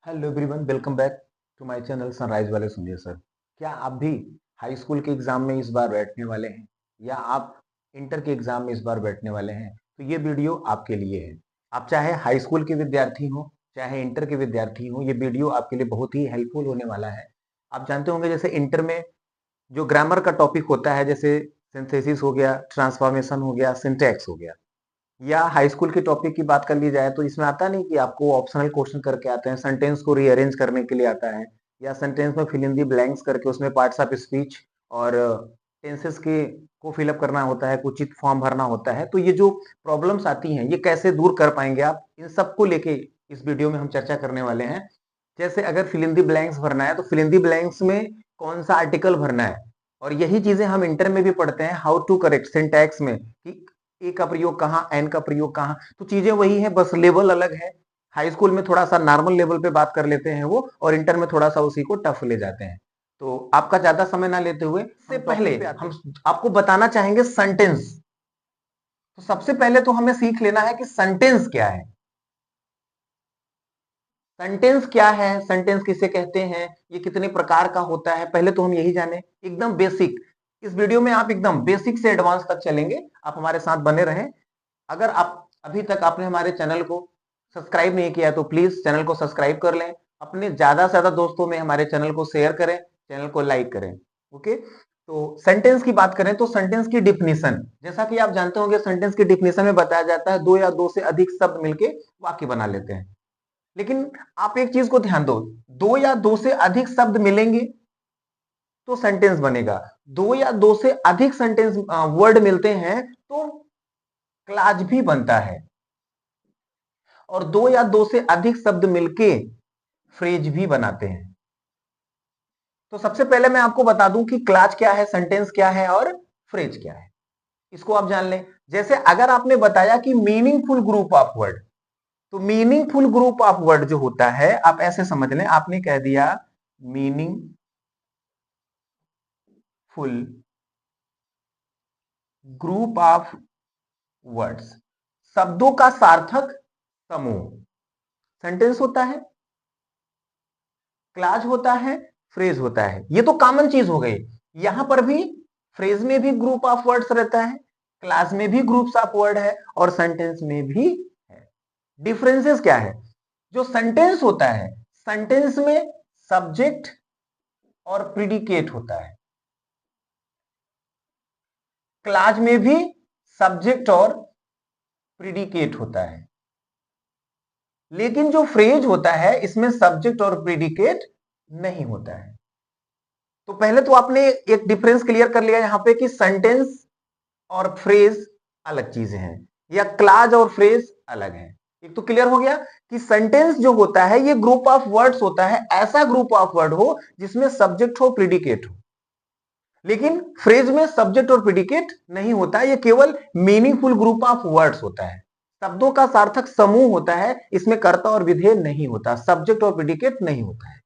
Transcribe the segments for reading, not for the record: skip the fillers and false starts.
Hello everyone, welcome back to my channel sunrise वाले सुनिए sir. क्या आप भी हाई स्कूल के एग्जाम में इस बार बैठने वाले हैं या आप इंटर के एग्जाम में इस बार बैठने वाले हैं? तो ये वीडियो आपके लिए है। आप चाहे हाई स्कूल के विद्यार्थी हो चाहे इंटर के विद्यार्थी हो, ये वीडियो आपके लिए बहुत ही हेल्पफुल होने वाला है। आप जानते होंगे जैसे इंटर में जो ग्रामर का टॉपिक होता है, जैसे सिंथेसिस हो गया, ट्रांसफॉर्मेशन हो गया, सिंटैक्स हो गया, या हाई स्कूल के टॉपिक की बात कर ली जाए तो इसमें आता नहीं कि आपको ऑप्शनल क्वेश्चन करके आते हैं, सेंटेंस को रीअरेंज करने के लिए आता है, या सेंटेंस में फिल इन दी ब्लैंक्स करके उसमें पार्ट्स ऑफ स्पीच और टेंसेस के को फिलअप करना होता है, उचित फॉर्म भरना होता है। तो ये जो प्रॉब्लम्स आती हैं ये कैसे दूर कर पाएंगे आप, इन सबको लेके इस वीडियो में हम चर्चा करने वाले हैं। जैसे अगर फिल इन दी ब्लैंक्स भरना है तो फिल इन दी ब्लैंक्स में कौन सा आर्टिकल भरना है, और यही चीजें हम इंटर में भी पढ़ते हैं, हाउ टू करेक्ट सिंटैक्स में कि ए का प्रयोग कहाँ, एन का प्रयोग कहाँ। तो चीजें वही है, बस लेवल अलग है। हाई स्कूल में थोड़ा सा नॉर्मल लेवल पे बात कर लेते हैं वो, और इंटर में थोड़ा सा उसी को टफ ले जाते हैं। तो आपका ज्यादा समय ना लेते हुए से पहले हम आपको बताना चाहेंगे सेंटेंस। तो सबसे पहले तो हमें सीख लेना है कि सेंटेंस क्या है। सेंटेंस क्या है, सेंटेंस किसे कहते हैं, ये कितने प्रकार का होता है, पहले तो हम यही जाने एकदम बेसिक। इस वीडियो में आप एकदम बेसिक से एडवांस तक चलेंगे, आप हमारे साथ बने रहें। अगर आप अभी तक आपने हमारे चैनल को सब्सक्राइब नहीं किया तो प्लीज चैनल को सब्सक्राइब कर लें, अपने ज्यादा से ज्यादा दोस्तों में हमारे चैनल को शेयर करें, चैनल को लाइक करें। ओके, तो सेंटेंस की बात करें तो सेंटेंस की डिफिनीशन, जैसा कि आप जानते होंगे, सेंटेंस की डिफिनीशन में बताया जाता है दो या दो से अधिक शब्द मिलके वाक्य बना लेते हैं। लेकिन आप एक चीज को ध्यान दो, दो या दो से अधिक शब्द मिलेंगे तो सेंटेंस बनेगा, दो या दो से अधिक सेंटेंस वर्ड मिलते हैं तो क्लाज भी बनता है, और दो या दो से अधिक शब्द मिलके फ्रेज भी बनाते हैं। तो सबसे पहले मैं आपको बता दूं कि क्लाज क्या है, सेंटेंस क्या है और फ्रेज क्या है, इसको आप जान लें। जैसे अगर आपने बताया कि मीनिंगफुल ग्रुप ऑफ वर्ड, तो मीनिंगफुल ग्रुप ऑफ वर्ड जो होता है, आप ऐसे समझ लें, आपने कह दिया मीनिंगफुल ग्रुप ऑफ वर्ड्स, शब्दों का सार्थक समूह, सेंटेंस होता है, क्लाज होता है, फ्रेज होता है। ये तो कॉमन चीज हो गई। यहां पर भी फ्रेज में भी ग्रुप ऑफ वर्ड्स रहता है, क्लास में भी ग्रुप्स ऑफ वर्ड है, और सेंटेंस में भी है। डिफरेंसेस क्या है? जो सेंटेंस होता है, सेंटेंस में सब्जेक्ट और प्रिडिकेट होता है, क्लाज में भी सब्जेक्ट और प्रिडिकेट होता है। लेकिन जो फ्रेज होता है इसमें सब्जेक्ट और प्रिडिकेट नहीं होता है। तो पहले तो आपने एक डिफरेंस क्लियर कर लिया यहां पे कि सेंटेंस और फ्रेज अलग चीजें हैं, या क्लाज और फ्रेज अलग है। एक तो क्लियर हो गया कि सेंटेंस जो होता है ये ग्रुप ऑफ वर्ड्स होता है, ऐसा ग्रुप ऑफ वर्ड हो जिसमें सब्जेक्ट हो, प्रिडिकेट हो। लेकिन फ्रेज में सब्जेक्ट और प्रिडिकेट नहीं होता, ये केवल मीनिंगफुल ग्रुप ऑफ वर्ड्स होता है, शब्दों का सार्थक समूह होता है, इसमें कर्ता और विधेय नहीं होता, सब्जेक्ट और प्रिडिकेट नहीं होता है।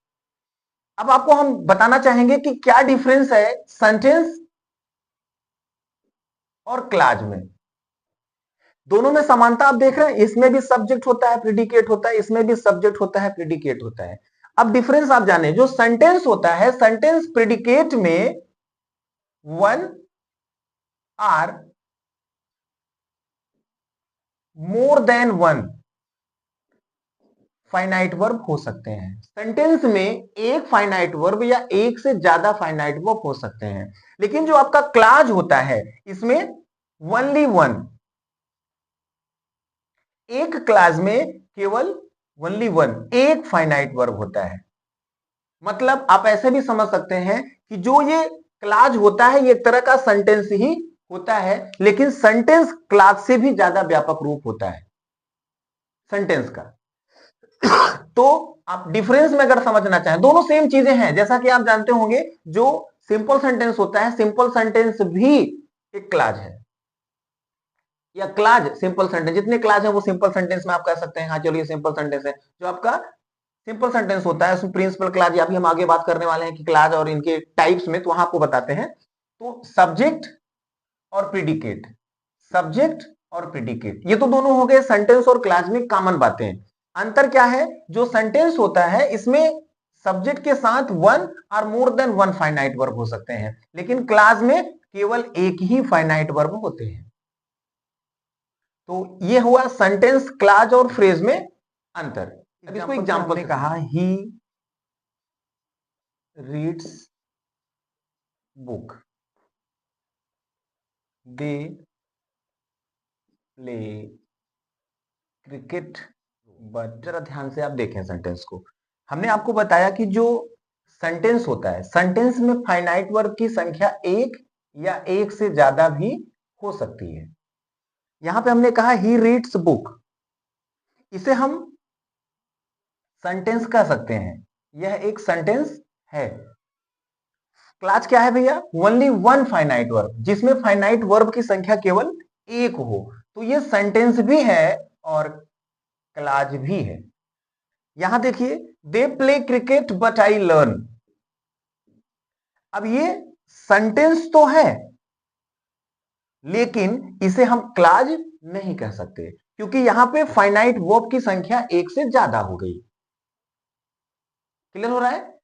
अब आपको हम बताना चाहेंगे कि क्या डिफरेंस है सेंटेंस और क्लाज में। दोनों में समानता आप देख रहे हैं, इसमें भी सब्जेक्ट होता है, प्रिडिकेट होता है, इसमें भी सब्जेक्ट होता है, प्रिडिकेट होता है। अब डिफरेंस आप जाने, जो सेंटेंस होता है, सेंटेंस प्रिडिकेट में one or more than one finite verb हो सकते हैं। सेंटेंस में एक फाइनाइट वर्ब या एक से ज्यादा फाइनाइट वर्ब हो सकते हैं। लेकिन जो आपका क्लाज होता है इसमें ओनली वन, एक क्लाज में केवल ओनली वन, एक फाइनाइट वर्ब होता है। मतलब आप ऐसे भी समझ सकते हैं कि जो ये क्लाज होता है ये एक तरह का सेंटेंस ही होता है, लेकिन सेंटेंस क्लाज से भी ज्यादा व्यापक रूप होता है सेंटेंस का। तो आप डिफरेंस में अगर समझना चाहें, दोनों सेम चीजें हैं। जैसा कि आप जानते होंगे जो सिंपल सेंटेंस होता है, सिंपल सेंटेंस भी एक क्लाज है, या क्लाज सिंपल सेंटेंस, जितने क्लाज है वो सिंपल सेंटेंस में आप कह सकते हैं हाँ चलो ये सिंपल सेंटेंस है। जो आपका सिंपल सेंटेंस होता है उसमें प्रिंसिपल क्लाज, या भी हम आगे बात करने वाले हैं कि क्लाज और इनके टाइप्स में, तो वहां आपको बताते हैं। तो सब्जेक्ट और प्रिडिकेट, सब्जेक्ट और प्रिडिकेट, ये तो दोनों हो गए सेंटेंस और क्लाज में कॉमन बातें। अंतर क्या है, जो सेंटेंस होता है इसमें सब्जेक्ट के साथ वन और मोर देन वन फाइनाइट वर्ब हो सकते हैं, लेकिन क्लास में केवल एक ही फाइनाइट वर्ब होते हैं। तो ये हुआ सेंटेंस, क्लाज और फ्रेज में अंतर। अब इसको एग्जांपल ने कहा, he reads book, they play cricket, but जरा ध्यान से आप देखें सेंटेंस को। हमने आपको बताया कि जो सेंटेंस होता है, सेंटेंस में फाइनाइट वर्ब की संख्या एक या एक से ज्यादा भी हो सकती है। यहां पे हमने कहा ही रीड्स बुक, इसे हम सेंटेंस कह सकते हैं, यह एक सेंटेंस है। क्लास क्या है भैया, ओनली वन फाइनाइट वर्ब, जिसमें फाइनाइट वर्ब की संख्या केवल एक हो, तो ये सेंटेंस भी है और क्लाज भी है। यहां देखिए, they play cricket but I learn, अब ये सेंटेंस तो है लेकिन इसे हम क्लाज नहीं कह सकते, क्योंकि यहां पे फाइनाइट वर्ब की संख्या एक से ज्यादा हो गई। क्लियर हो रहा है?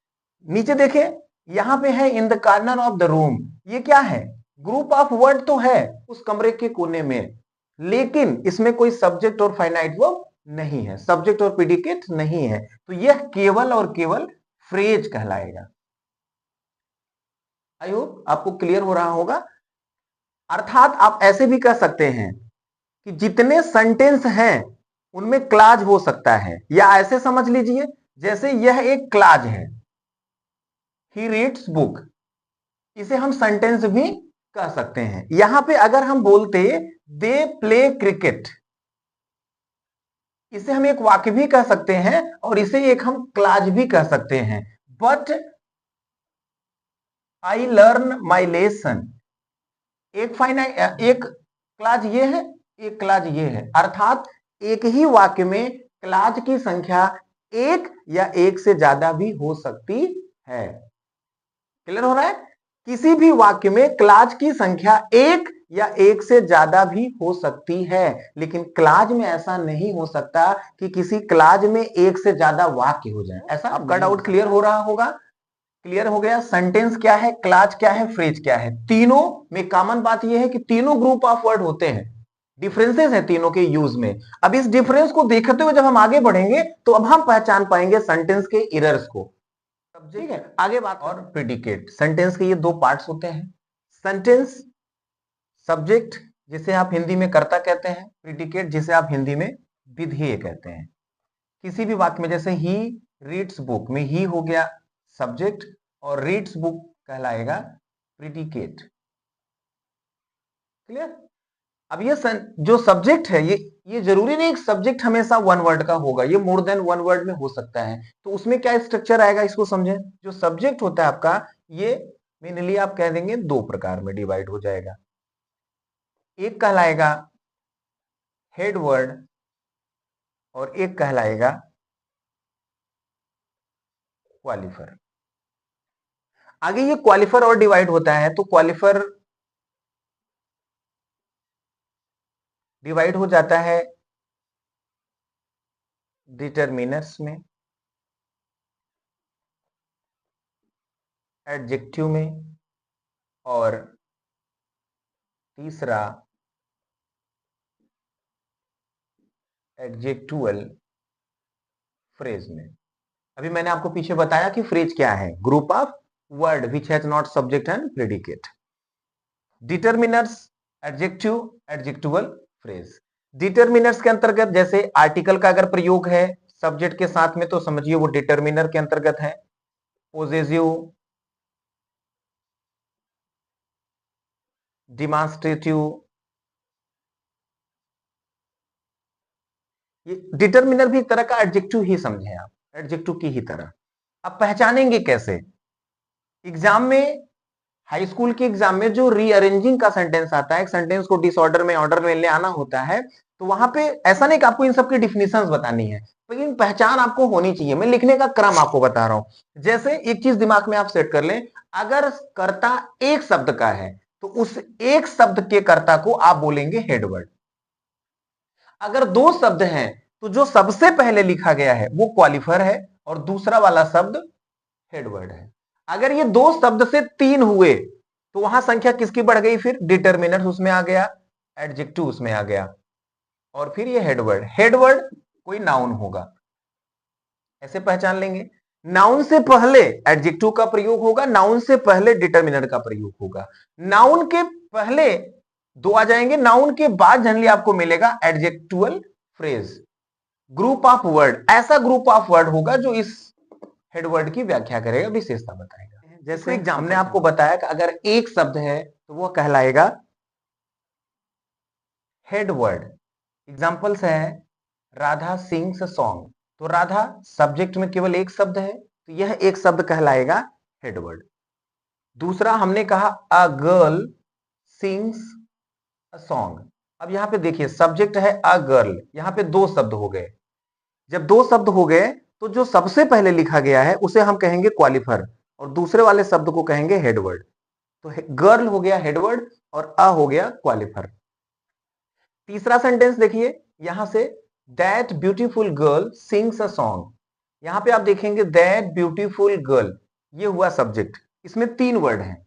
नीचे देखें, यहां पे है in the corner of the room, ये क्या है, ग्रुप ऑफ वर्ड तो है उस कमरे के कोने में, लेकिन इसमें कोई सब्जेक्ट और फाइनाइट वर्ब नहीं है, सब्जेक्ट और प्रेडिकेट नहीं है, तो यह केवल और केवल फ्रेज कहलाएगा। आई होप आपको क्लियर हो रहा होगा। अर्थात आप ऐसे भी कह सकते हैं कि जितने सेंटेंस हैं उनमें क्लाज हो सकता है, या ऐसे समझ लीजिए जैसे यह एक क्लाज है, ही रीड्स बुक, इसे हम सेंटेंस भी कह सकते हैं। यहां पे अगर हम बोलते दे प्ले क्रिकेट, इसे हम एक वाक्य भी कह सकते हैं और इसे एक हम क्लाज भी कह सकते हैं। But I learn my lesson, एक फाइनाइट, एक क्लाज ये है, एक क्लाज ये है, अर्थात एक ही वाक्य में क्लाज की संख्या एक या एक से ज्यादा भी हो सकती है। क्लियर हो रहा है? किसी भी वाक्य में क्लाज की संख्या एक या एक से ज्यादा भी हो सकती है, लेकिन क्लाज में ऐसा नहीं हो सकता कि किसी क्लाज में एक से ज्यादा वाक्य हो जाए। ऐसा आपका डाउट क्लियर हो रहा होगा? क्लियर हो गया। सेंटेंस क्या है, क्लाज क्या है, फ्रेज क्या है, तीनों में कॉमन बात यह है कि तीनों ग्रुप ऑफ वर्ड होते हैं, डिफरेंसेस है तीनों के यूज में। अब इस डिफरेंस को देखते हुए जब हम आगे बढ़ेंगे तो अब हम पहचान पाएंगे सेंटेंस के एरर्स को। ठीक है, आगे बात। और प्रेडिकेट, सेंटेंस के ये दो पार्ट्स होते हैं, सेंटेंस सब्जेक्ट जिसे आप हिंदी में कर्ता कहते हैं, प्रेडिकेट जिसे आप हिंदी में विधेय कहते हैं। किसी भी वाक्य में, जैसे ही रीड्स बुक में ही हो गया सब्जेक्ट और रीड्स बुक कहलाएगा प्रेडिकेट। क्लियर? अब ये जो सब्जेक्ट है, ये जरूरी नहीं सब्जेक्ट हमेशा वन वर्ड का होगा, ये मोर देन वन वर्ड में हो सकता है। तो उसमें क्या स्ट्रक्चर आएगा, इसको समझें। जो सब्जेक्ट होता है आपका, ये मेनली आप कह देंगे दो प्रकार में डिवाइड हो जाएगा। एक कहलाएगा हेड वर्ड और एक कहलाएगा क्वालिफर। आगे ये क्वालिफर और डिवाइड होता है, तो क्वालिफर डिवाइड हो जाता है डिटरमिनर्स में, एडजेक्टिव में, और तीसरा एडजेक्टुअल फ्रेज में। अभी मैंने आपको पीछे बताया कि फ्रेज क्या है, group of word which has not subject and predicate. Determiners, adjective, adjectival phrase. Determiners के अंतर्गत जैसे आर्टिकल का अगर प्रयोग है सब्जेक्ट के साथ में, तो समझिए वो डिटरमिनर के अंतर्गत है। पोजेसिव, डिमॉन्स्ट्रेटिव, ये डिटरमिनर भी एक तरह का एडजेक्टिव ही समझे आप, एडजेक्टिव की ही तरह। अब पहचानेंगे कैसे? एग्जाम में, हाई स्कूल के एग्जाम में जो रीअरेंजिंग का सेंटेंस आता है, एक सेंटेंस को डिसऑर्डर में ऑर्डर में ले आना होता है, तो वहां पे ऐसा नहीं कि आपको इन सब की डिफिनेशंस बतानी है, लेकिन पहचान आपको होनी चाहिए। मैं लिखने का क्रम आपको बता रहा हूं। जैसे एक चीज दिमाग में आप सेट कर लें, अगर कर्ता एक शब्द का है तो उस एक शब्द के कर्ता को आप बोलेंगे हेडवर्ड। अगर दो शब्द हैं तो जो सबसे पहले लिखा गया है वो क्वालिफर है और दूसरा वाला शब्द हेडवर्ड है। अगर ये दो शब्द से तीन हुए तो वहां संख्या किसकी बढ़ गई, फिर डिटर्मिनर उसमें आ गया, एडजेक्टिव उसमें आ गया, और फिर ये हेडवर्ड। हेडवर्ड कोई नाउन होगा, ऐसे पहचान लेंगे। नाउन से पहले एडजेक्टिव का प्रयोग होगा, नाउन से पहले डिटर्मिनर का प्रयोग होगा। नाउन के पहले दो आ जाएंगे, नाउन के बाद जनरली आपको मिलेगा एडजेक्टुअल फ्रेज, ग्रुप ऑफ वर्ड। ऐसा ग्रुप ऑफ वर्ड होगा जो इस हेडवर्ड की व्याख्या करेगा, विशेषता बताएगा। जैसे हमने आपको बताया कि अगर एक शब्द है तो वो कहलाएगा हेडवर्ड। एग्जांपल्स है राधा सिंग्स अ सॉन्ग, तो राधा सब्जेक्ट में केवल एक शब्द है तो यह एक शब्द कहलाएगा हेडवर्ड। दूसरा हमने कहा a girl sings a song. अब यहां पे देखिए सब्जेक्ट है अ गर्ल, यहां पे दो शब्द हो गए। जब दो शब्द हो गए तो जो सबसे पहले लिखा गया है उसे हम कहेंगे क्वालिफर और दूसरे वाले शब्द को कहेंगे हेडवर्ड। तो गर्ल हो गया हेडवर्ड और अ हो गया क्वालिफर। तीसरा सेंटेंस देखिए यहां say that beautiful girl sings a song. यहां पे आप देखेंगे दैट ब्यूटीफुल गर्ल, ये हुआ सब्जेक्ट। इसमें तीन वर्ड हैं,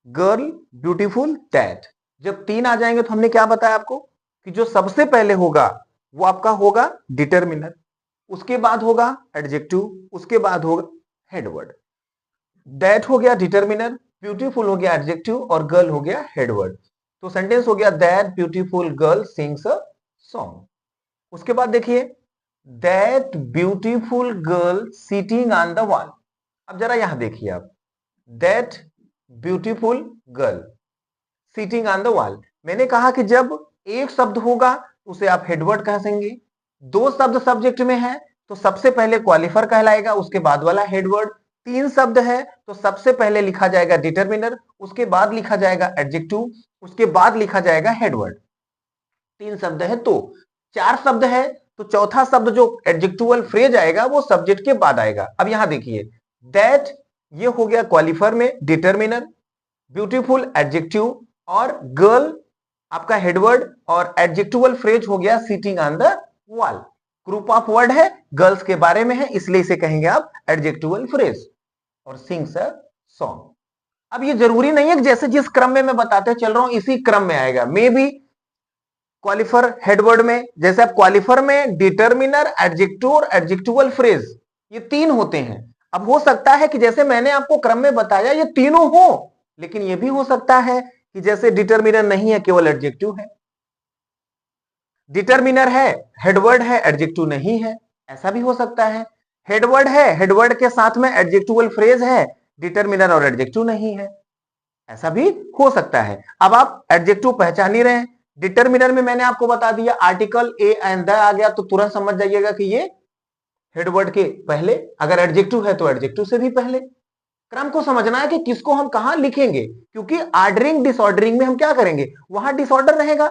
गर्ल, ब्यूटीफुल, दैट। जब तीन आ जाएंगे तो हमने क्या बताया आपको कि जो सबसे पहले होगा वो आपका होगा डिटर्मिनर, उसके बाद होगा एडजेक्टिव, उसके बाद होगा हेडवर्ड। दैट हो गया डिटर्मिनर, ब्यूटीफुल हो गया एडजेक्टिव और गर्ल हो गया हेडवर्ड। तो सेंटेंस हो गया that beautiful girl sings a song. उसके बाद देखिए that beautiful girl sitting on the wall. अब जरा यहां देखिए आप, that beautiful girl sitting on the wall. मैंने कहा कि जब एक शब्द होगा उसे आप हेडवर्ड कह देंगे, दो शब्द सब्जेक्ट में है तो सबसे पहले क्वालिफर कहलाएगा, उसके बाद वाला हेडवर्ड। तीन शब्द है तो सबसे पहले लिखा जाएगा डिटर्मिनर, उसके बाद लिखा जाएगा एडजेक्टिव, उसके बाद लिखा जाएगा हेडवर्ड। तीन शब्द है तो, चार शब्द है तो चौथा शब्द जो एडजेक्टिवल फ्रेज आएगा वो सब्जेक्ट के बाद आएगा। अब यहां देखिए दैट ये हो गया क्वालिफर में डिटर्मिनर, ब्यूटीफुल एडजेक्टिव और गर्ल आपका हेडवर्ड और एडजेक्टिवल फ्रेज हो गया sitting on the wall. Group of word है, गर्ल्स के बारे में है इसलिए इसे कहेंगे आप एडजेक्टिवल फ्रेज। और सिंग्स अ सॉन्ग। अब ये जरूरी नहीं है कि जैसे जिस क्रम में मैं बताते चल रहा हूं इसी क्रम में आएगा, मे बी क्वालिफर हेडवर्ड में, जैसे आप क्वालिफर में डिटर्मिनर एडजेक्टिव और एडजेक्टिवल फ्रेज ये तीन होते हैं। अब हो सकता है कि जैसे मैंने आपको क्रम में बताया ये तीनों हो, लेकिन ये भी हो सकता है कि जैसे डिटर्मिनर नहीं है केवल एडजेक्टिव है, डिटर्मिनर है हेडवर्ड है एडजेक्टिव नहीं है, ऐसा भी हो सकता है। हेडवर्ड है, हेडवर्ड के साथ में एडजेक्टिवल फ्रेज है, डिटर्मिनर और एडजेक्टिव नहीं है, ऐसा भी हो सकता है। अब आप एडजेक्टिव पहचान ही रहे हैं, डिटर्मिनर में मैंने आपको बता दिया आर्टिकल ए एंड द आ गया तो तुरंत समझ जाइएगा कि ये हेडवर्ड के पहले, अगर एडजेक्टिव है तो एडजेक्टिव से भी पहले। क्रम को समझना है कि किसको हम कहां लिखेंगे, क्योंकि ऑर्डरिंग डिसऑर्डरिंग में हम क्या करेंगे, वहां डिसऑर्डर रहेगा,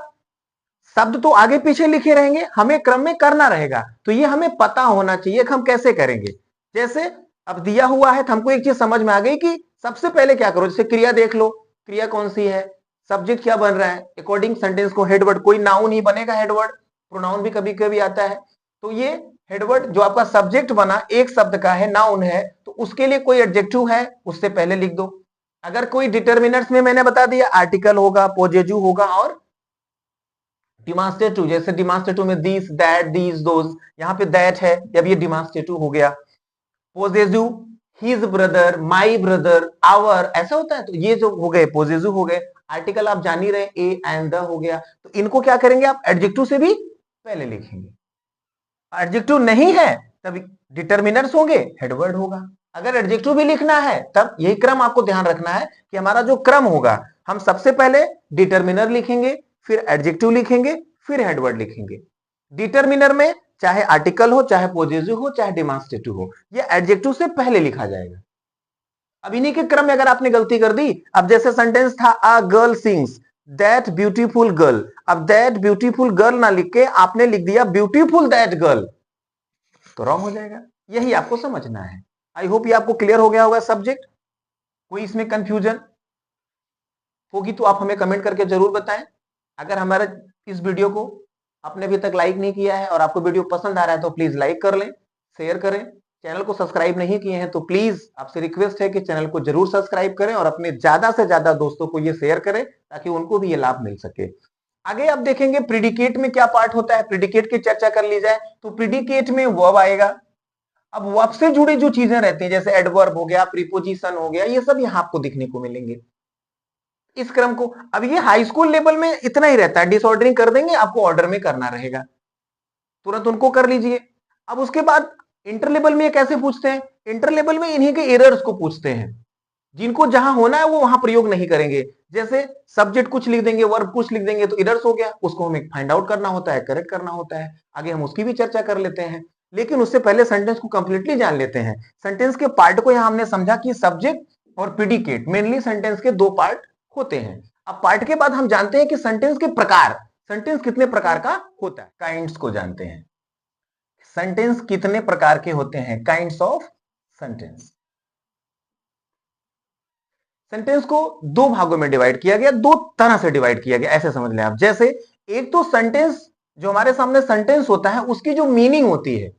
शब्द तो आगे पीछे लिखे रहेंगे, हमें क्रम में करना रहेगा। तो ये हमें पता होना चाहिए कि हम कैसे करेंगे। जैसे अब दिया हुआ है तो हमको एक चीज समझ में आ गई कि सबसे पहले क्या करो, जैसे क्रिया देख लो, क्रिया कौन सी है, सब्जेक्ट क्या बन रहा है, अकॉर्डिंग सेंटेंस को हेडवर्ड, कोई नाउन ही बनेगा हेडवर्ड, प्रोनाउन भी कभी कभी आता है। तो ये हेडवर्ड जो आपका सब्जेक्ट बना एक शब्द का है, नाउन है, तो उसके लिए कोई एडजेक्टिव है उससे पहले लिख दो। अगर कोई डिटर्मिनर्स में मैंने बता दिया आर्टिकल होगा, पोजेसिव होगा और डिमांस्ट्रेटिव, जैसे डिमांस्ट्रेटिव में दिस दैट दीज दोज, यहां पे दैट है, अब ये डिमांस्ट्रेटिव हो गया। Possessive his brother, my brother, our, ऐसा होता है, तो ये जो हो गए पोजेसिव हो गए। आर्टिकल आप जान ही रहे ए एंड द हो गया, तो इनको क्या करेंगे आप एडजेक्टिव से भी पहले लिखेंगे। एडजेक्टिव नहीं है तब डिटर्मिनर्स होंगे, हेडवर्ड होगा। अगर एडजेक्टिव भी लिखना है तब यही क्रम आपको ध्यान रखना है कि हमारा जो क्रम होगा हम सबसे पहले डिटर्मिनर लिखेंगे, फिर एडजेक्टिव लिखेंगे, फिर हेडवर्ड लिखेंगे। डिटर्मिनर में चाहे आर्टिकल हो, चाहे पोजेसिव हो, चाहे डिमांस्ट्रेटिव हो, ये एडजेक्टिव से पहले लिखा जाएगा। अब इन्हीं के क्रम में अगर आपने गलती कर दी, अब जैसे सेंटेंस था a girl sings that beautiful girl, अब दैट ब्यूटीफुल गर्ल ना लिख के आपने लिख दिया ब्यूटीफुल दैट गर्ल, तो रॉन्ग हो जाएगा। यही आपको समझना है। आई होप ये आपको क्लियर हो गया होगा सब्जेक्ट। कोई इसमें कंफ्यूजन होगी तो आप हमें कमेंट करके जरूर बताएं। अगर हमारे इस वीडियो को आपने अभी तक लाइक नहीं किया है और आपको वीडियो पसंद आ रहा है तो प्लीज लाइक कर लें, शेयर करें। चैनल को सब्सक्राइब नहीं किए हैं तो प्लीज आपसे रिक्वेस्ट है कि चैनल को जरूर सब्सक्राइब करें और अपने ज्यादा से ज्यादा दोस्तों को ये शेयर करें ताकि उनको भी ये लाभ मिल सके। आगे आप देखेंगे प्रिडिकेट में क्या पार्ट होता है, प्रिडिकेट की चर्चा कर ली जाए तो प्रिडिकेट में वर्ब आएगा। अब वर्ब से जुड़ी जो चीजें रहती हैं जैसे एडवर्ब हो गया, प्रीपोजिशन हो गया, ये सब यहां आपको दिखने को मिलेंगे इस क्रम को। अब ये हाई स्कूल लेवल में इतना ही रहता है, डिसऑर्डरिंग कर देंगे, आपको ऑर्डर में करना रहेगा, तुरंत उनको कर लीजिए। अब उसके बाद इंटर लेवल में ये कैसे पूछते हैं, इंटर लेवल में इन्हीं के एरर्स को पूछते हैं, जिनको जहां होना है वो वहां प्रयोग नहीं करेंगे। जैसे सब्जेक्ट कुछ लिख देंगे, वर्ब कुछ लिख देंगे तो एरर्स हो गया, उसको हमें फाइंड आउट करना होता है, करेक्ट करना होता है। आगे हम उसकी भी चर्चा कर लेते हैं, लेकिन उससे पहले सेंटेंस को कंप्लीटली जान लेते हैं। सेंटेंस के पार्ट को यहां हमने समझा कि सब्जेक्ट और प्रिडिकेट मेनली सेंटेंस के दो पार्ट होते हैं। अब पार्ट के बाद हम जानते हैं कि सेंटेंस के प्रकार, सेंटेंस कितने प्रकार का होता है, काइंड्स को जानते हैं। सेंटेंस कितने प्रकार के होते हैं, काइंड्स ऑफ सेंटेंस। सेंटेंस को दो भागों में डिवाइड किया गया, दो तरह से डिवाइड किया गया, ऐसे समझ लें आप। जैसे एक तो सेंटेंस, जो हमारे सामने सेंटेंस होता है उसकी जो मीनिंग होती है,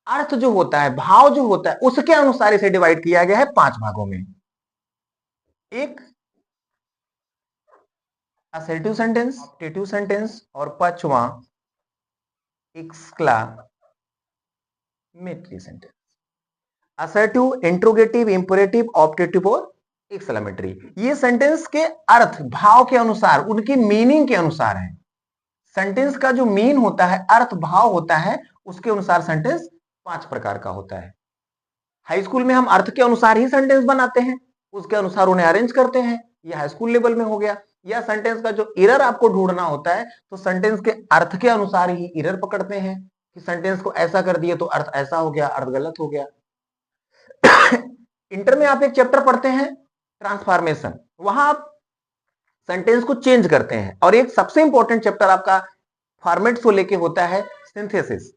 अर्थ जो होता है, भाव जो होता है, उसके अनुसार इसे डिवाइड किया गया है 5 भागों में। एक असर्टिव सेंटेंस, ऑब्जेक्टिव सेंटेंस और पांचवा exclamatory sentence. Assertive, interrogative, imperative, objective और एक्सक्लेमेटरी, ये सेंटेंस के अर्थ भाव के अनुसार, उनकी मीनिंग के अनुसार है। सेंटेंस का जो मीन होता है, अर्थ भाव होता है, उसके अनुसार सेंटेंस 5 प्रकार का होता है। हाई स्कूल में हम अर्थ के अनुसार ही सेंटेंस बनाते हैं, उसके अनुसार उन्हें अरेंज करते हैं, ये हाई स्कूल लेवल में हो गया। या सेंटेंस का जो एरर आपको ढूंढना होता है तो सेंटेंस के अर्थ के अनुसार ही एरर पकड़ते हैं कि सेंटेंस को ऐसा कर दिए तो अर्थ ऐसा हो गया, अर्थ गलत हो गया। इंटर में आप एक चैप्टर पढ़ते हैं ट्रांसफॉर्मेशन, वहां आप सेंटेंस को चेंज करते हैं। और एक सबसे इंपॉर्टेंट चैप्टर आपका फॉर्मेट्स को लेके होता है सिंथेसिस,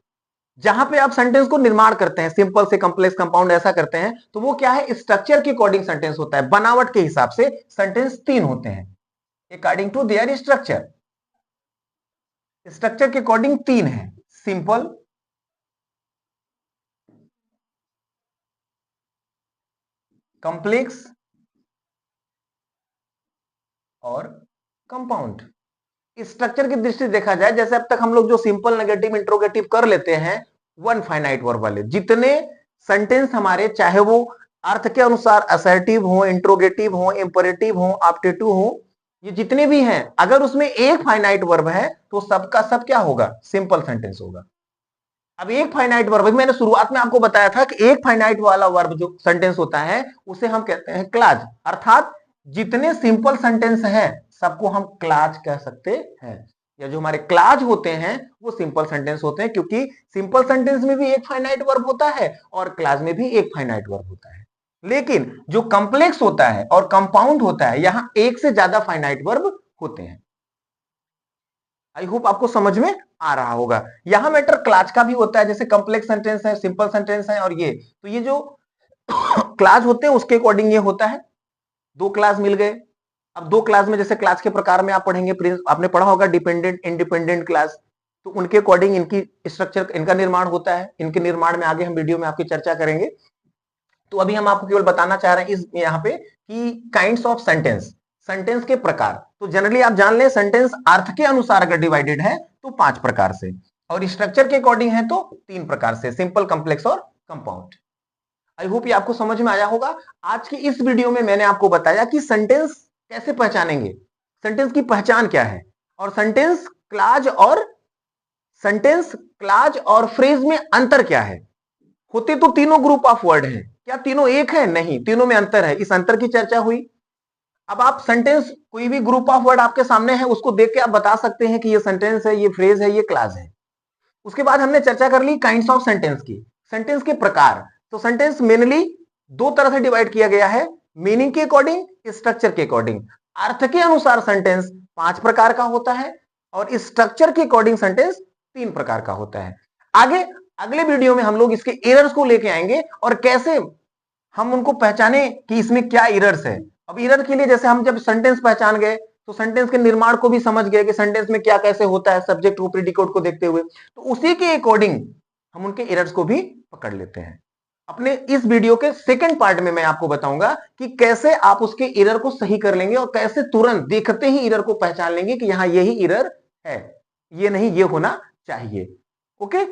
जहां पे आप सेंटेंस को निर्माण करते हैं, सिंपल से कॉम्प्लेक्स कंपाउंड ऐसा करते हैं। तो वो क्या है, स्ट्रक्चर के अकॉर्डिंग सेंटेंस होता है, बनावट के हिसाब से सेंटेंस 3 होते हैं according to their structure. Structure के अकॉर्डिंग 3 है, सिंपल, कॉम्प्लेक्स और कंपाउंड। स्ट्रक्चर की दृष्टि से देखा जाए, जैसे अब तक हम लोग जो सिंपल, नेगेटिव, इंट्रोगेटिव कर लेते हैं वन फाइनाइट वर्ब वाले, जितने सेंटेंस हमारे, चाहे वो अर्थ के अनुसार असर्टिव हो, इंट्रोगेटिव हो, इंपेरेटिव हो, ऑब्जेक्टिव हो, ये जितने भी हैं, अगर उसमें एक फाइनाइट वर्ब है तो सबका सब क्या होगा, सिंपल सेंटेंस होगा। अब एक फाइनाइट वर्ब, मैंने शुरुआत में आपको बताया था कि एक फाइनाइट वाला वर्ब जो सेंटेंस होता है उसे हम कहते हैं क्लाज, अर्थात जितने सिंपल सेंटेंस हैं सबको हम क्लाज कह सकते हैं, या जो हमारे क्लाज होते हैं वो सिंपल सेंटेंस होते हैं, क्योंकि सिंपल सेंटेंस में भी एक फाइनाइट वर्ब होता है और क्लाज में भी एक फाइनाइट वर्ब होता है। लेकिन जो कॉम्प्लेक्स होता है और कंपाउंड होता है, यहां एक से ज्यादा फाइनाइट वर्ब होते हैं। आई होप आपको समझ में आ रहा होगा। यहां मैटर क्लाज का भी होता है, जैसे कॉम्प्लेक्स सेंटेंस है, सिंपल सेंटेंस है, और ये तो ये जो क्लाज होते हैं उसके अकॉर्डिंग ये होता है। 2 क्लास मिल गए। अब 2 क्लास में, जैसे क्लास के प्रकार में आप पढ़ेंगे, आपने पढ़ा होगा डिपेंडेंट, इंडिपेंडेंट क्लास, तो उनके अकॉर्डिंग इनकी स्ट्रक्चर, इनका निर्माण होता है। इनके निर्माण में आगे हम वीडियो में आपकी चर्चा करेंगे। तो अभी हम आपको केवल बताना चाह रहे हैं इस यहाँ पे कि काइंड्स ऑफ सेंटेंस, सेंटेंस के प्रकार। तो जनरली आप जान लें, सेंटेंस अर्थ के अनुसार अगर डिवाइडेड है तो 5 प्रकार से, और स्ट्रक्चर के अकॉर्डिंग है तो 3 प्रकार से, सिंपल, कॉम्प्लेक्स और कंपाउंड। आई होप ये आपको समझ में आया होगा। आज की इस वीडियो में मैंने आपको बताया कि सेंटेंस कैसे पहचानेंगे, सेंटेंस की पहचान क्या है, और सेंटेंस क्लाज और फ्रेज में अंतर क्या है। होते तो तीनों ग्रुप ऑफ वर्ड हैं, क्या तीनों एक है, नहीं, तीनों में अंतर है, इस अंतर की चर्चा हुई। अब आप सेंटेंस, कोई भी ग्रुप ऑफ वर्ड आपके सामने है, उसको देख के आप बता सकते हैं कि ये सेंटेंस है, ये फ्रेज है, ये क्लाज है। उसके बाद हमने चर्चा कर ली काइंड्स ऑफ सेंटेंस की, सेंटेंस के प्रकार। तो सेंटेंस मेनली 2 तरह से डिवाइड किया गया है, मीनिंग के अकॉर्डिंग, स्ट्रक्चर के अकॉर्डिंग। अर्थ के अनुसार सेंटेंस 5 प्रकार का होता है और स्ट्रक्चर के अकॉर्डिंग सेंटेंस 3 प्रकार का होता है। आगे अगले वीडियो में हम लोग इसके एरर्स को लेके आएंगे और कैसे हम उनको पहचाने कि इसमें क्या एरर्स है। अब एरर के लिए, जैसे हम जब सेंटेंस पहचान गए, तो सेंटेंस के निर्माण को भी समझ गए कि सेंटेंस में क्या कैसे होता है, सब्जेक्ट को प्रीडिकेट को देखते हुए, तो उसी के अकॉर्डिंग हम उनके एरर्स को भी पकड़ लेते हैं। अपने इस वीडियो के सेकंड पार्ट में मैं आपको बताऊंगा कि कैसे आप उसके एरर को सही कर लेंगे और कैसे तुरंत देखते ही एरर को पहचान लेंगे कि यहां यही एरर है, ये नहीं ये होना चाहिए। ओके,